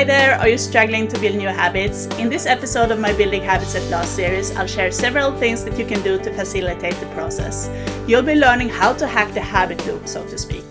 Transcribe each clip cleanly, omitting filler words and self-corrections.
Hi there, are you struggling to build new habits? In this episode of my Building Habits at Last series, I'll share several things that you can do to facilitate the process. You'll be learning how to hack the habit loop, so to speak.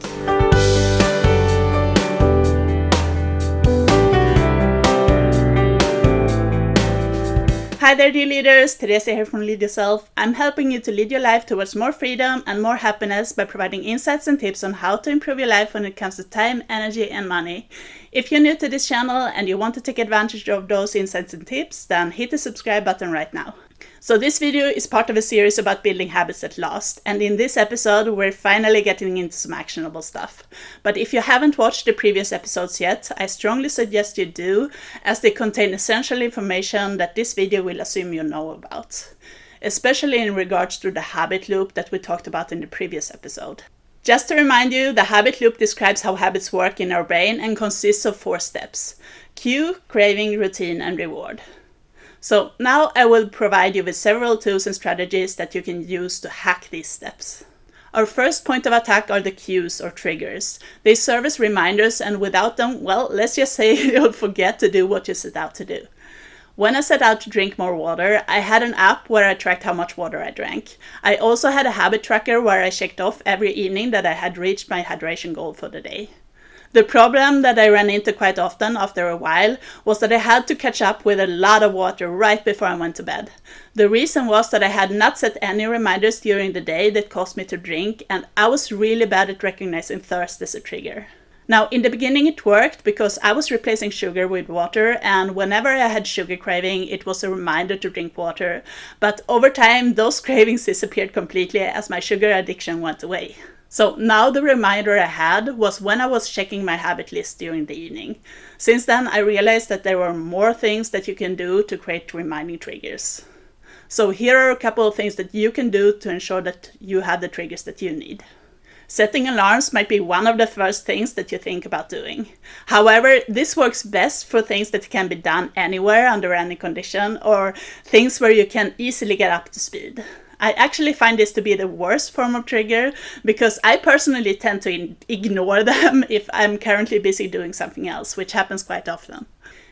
Hi there, dear leaders. Teresa here from Lead Yourself. I'm helping you to lead your life towards more freedom and more happiness by providing insights and tips on how to improve your life when it comes to time, energy, and money. If you're new to this channel and you want to take advantage of those insights and tips, then hit the subscribe button right now. So this video is part of a series about building habits at last, and in this episode we're finally getting into some actionable stuff. But if you haven't watched the previous episodes yet, I strongly suggest you do, as they contain essential information that this video will assume you know about, especially in regards to the habit loop that we talked about in the previous episode. Just to remind you, the habit loop describes how habits work in our brain and consists of 4 steps: cue, craving, routine, and reward. So now I will provide you with several tools and strategies that you can use to hack these steps. Our first point of attack are the cues or triggers. They serve as reminders, and without them, well, let's just say you'll forget to do what you set out to do. When I set out to drink more water, I had an app where I tracked how much water I drank. I also had a habit tracker where I checked off every evening that I had reached my hydration goal for the day. The problem that I ran into quite often after a while was that I had to catch up with a lot of water right before I went to bed. The reason was that I had not set any reminders during the day that caused me to drink, and I was really bad at recognizing thirst as a trigger. Now, in the beginning it worked because I was replacing sugar with water, and whenever I had sugar craving, it was a reminder to drink water. But over time, those cravings disappeared completely as my sugar addiction went away. So now the reminder I had was when I was checking my habit list during the evening. Since then, I realized that there were more things that you can do to create reminding triggers. So here are a couple of things that you can do to ensure that you have the triggers that you need. Setting alarms might be one of the first things that you think about doing. However, this works best for things that can be done anywhere under any condition, or things where you can easily get up to speed. I actually find this to be the worst form of trigger because I personally tend to ignore them if I'm currently busy doing something else, which happens quite often.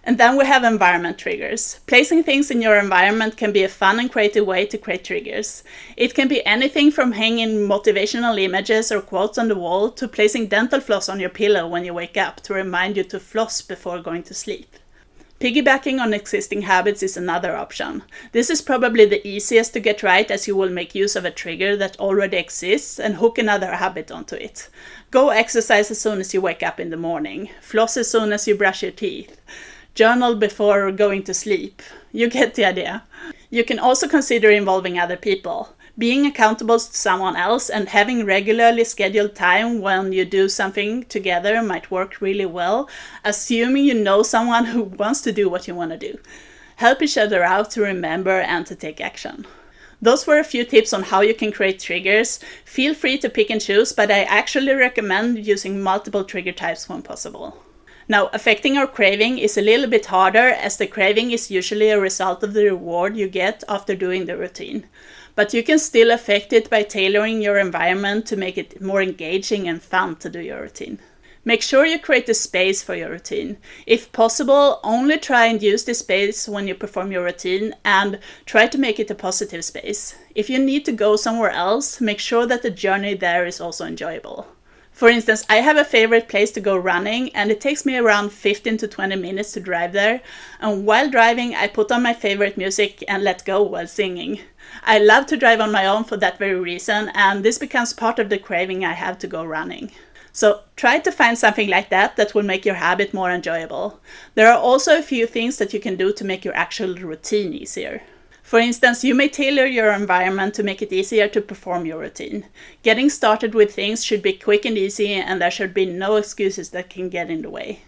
And then we have environment triggers. Placing things in your environment can be a fun and creative way to create triggers. It can be anything from hanging motivational images or quotes on the wall to placing dental floss on your pillow when you wake up to remind you to floss before going to sleep. Piggybacking on existing habits is another option. This is probably the easiest to get right, as you will make use of a trigger that already exists and hook another habit onto it. Go exercise as soon as you wake up in the morning. Floss as soon as you brush your teeth. Journal before going to sleep. You get the idea. You can also consider involving other people. Being accountable to someone else and having regularly scheduled time when you do something together might work really well, assuming you know someone who wants to do what you want to do. Help each other out to remember and to take action. Those were a few tips on how you can create triggers. Feel free to pick and choose, but I actually recommend using multiple trigger types when possible. Now, affecting our craving is a little bit harder, as the craving is usually a result of the reward you get after doing the routine. But you can still affect it by tailoring your environment to make it more engaging and fun to do your routine. Make sure you create a space for your routine. If possible, only try and use this space when you perform your routine, and try to make it a positive space. If you need to go somewhere else, make sure that the journey there is also enjoyable. For instance, I have a favorite place to go running, and it takes me around 15 to 20 minutes to drive there. And while driving, I put on my favorite music and let go while singing. I love to drive on my own for that very reason, and this becomes part of the craving I have to go running. So try to find something like that will make your habit more enjoyable. There are also a few things that you can do to make your actual routine easier. For instance, you may tailor your environment to make it easier to perform your routine. Getting started with things should be quick and easy, and there should be no excuses that can get in the way.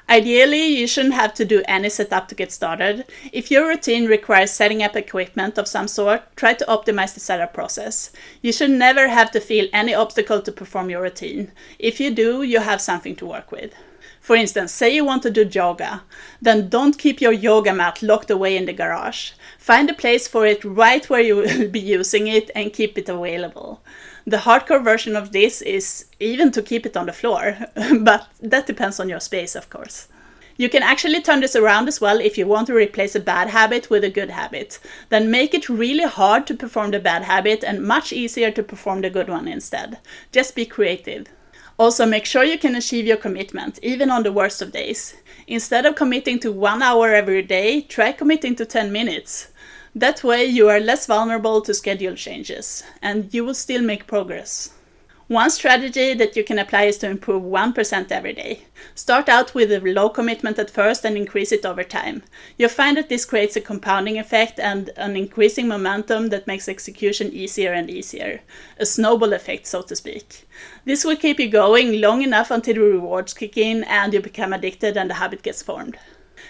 Ideally, you shouldn't have to do any setup to get started. If your routine requires setting up equipment of some sort, try to optimize the setup process. You should never have to feel any obstacle to perform your routine. If you do, you have something to work with. For instance, say you want to do yoga, then don't keep your yoga mat locked away in the garage. Find a place for it right where you will be using it and keep it available. The hardcore version of this is even to keep it on the floor, but that depends on your space, of course. You can actually turn this around as well if you want to replace a bad habit with a good habit. Then make it really hard to perform the bad habit and much easier to perform the good one instead. Just be creative. Also, make sure you can achieve your commitment, even on the worst of days. Instead of committing to 1 hour every day, try committing to 10 minutes. That way you are less vulnerable to schedule changes, and you will still make progress. One strategy that you can apply is to improve 1% every day. Start out with a low commitment at first and increase it over time. You'll find that this creates a compounding effect and an increasing momentum that makes execution easier and easier. A snowball effect, so to speak. This will keep you going long enough until the rewards kick in and you become addicted and the habit gets formed.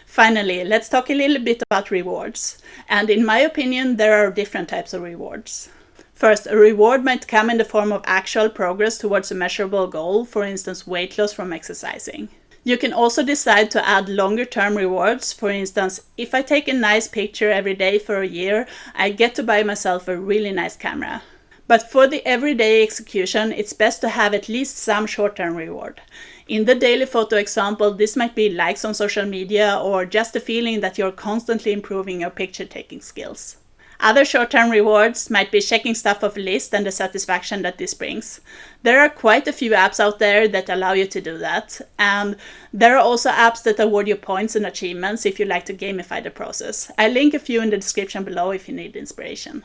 Finally, let's talk a little bit about rewards. And in my opinion, there are different types of rewards. First, a reward might come in the form of actual progress towards a measurable goal, for instance, weight loss from exercising. You can also decide to add longer-term rewards. For instance, if I take a nice picture every day for a year, I get to buy myself a really nice camera. But for the everyday execution, it's best to have at least some short-term reward. In the daily photo example, this might be likes on social media or just the feeling that you're constantly improving your picture-taking skills. Other short-term rewards might be checking stuff off a list and the satisfaction that this brings. There are quite a few apps out there that allow you to do that, and there are also apps that award you points and achievements if you like to gamify the process. I'll link a few in the description below if you need inspiration.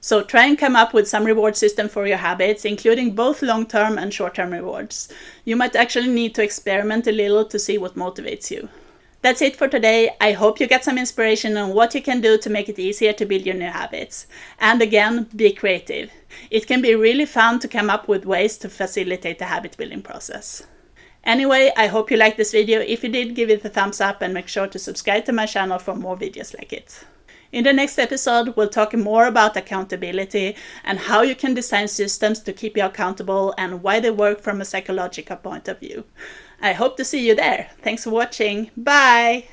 So try and come up with some reward system for your habits, including both long-term and short-term rewards. You might actually need to experiment a little to see what motivates you. That's it for today. I hope you get some inspiration on what you can do to make it easier to build your new habits. And again, be creative. It can be really fun to come up with ways to facilitate the habit building process. Anyway, I hope you liked this video. If you did, give it a thumbs up and make sure to subscribe to my channel for more videos like it. In the next episode, we'll talk more about accountability and how you can design systems to keep you accountable and why they work from a psychological point of view. I hope to see you there. Thanks for watching. Bye!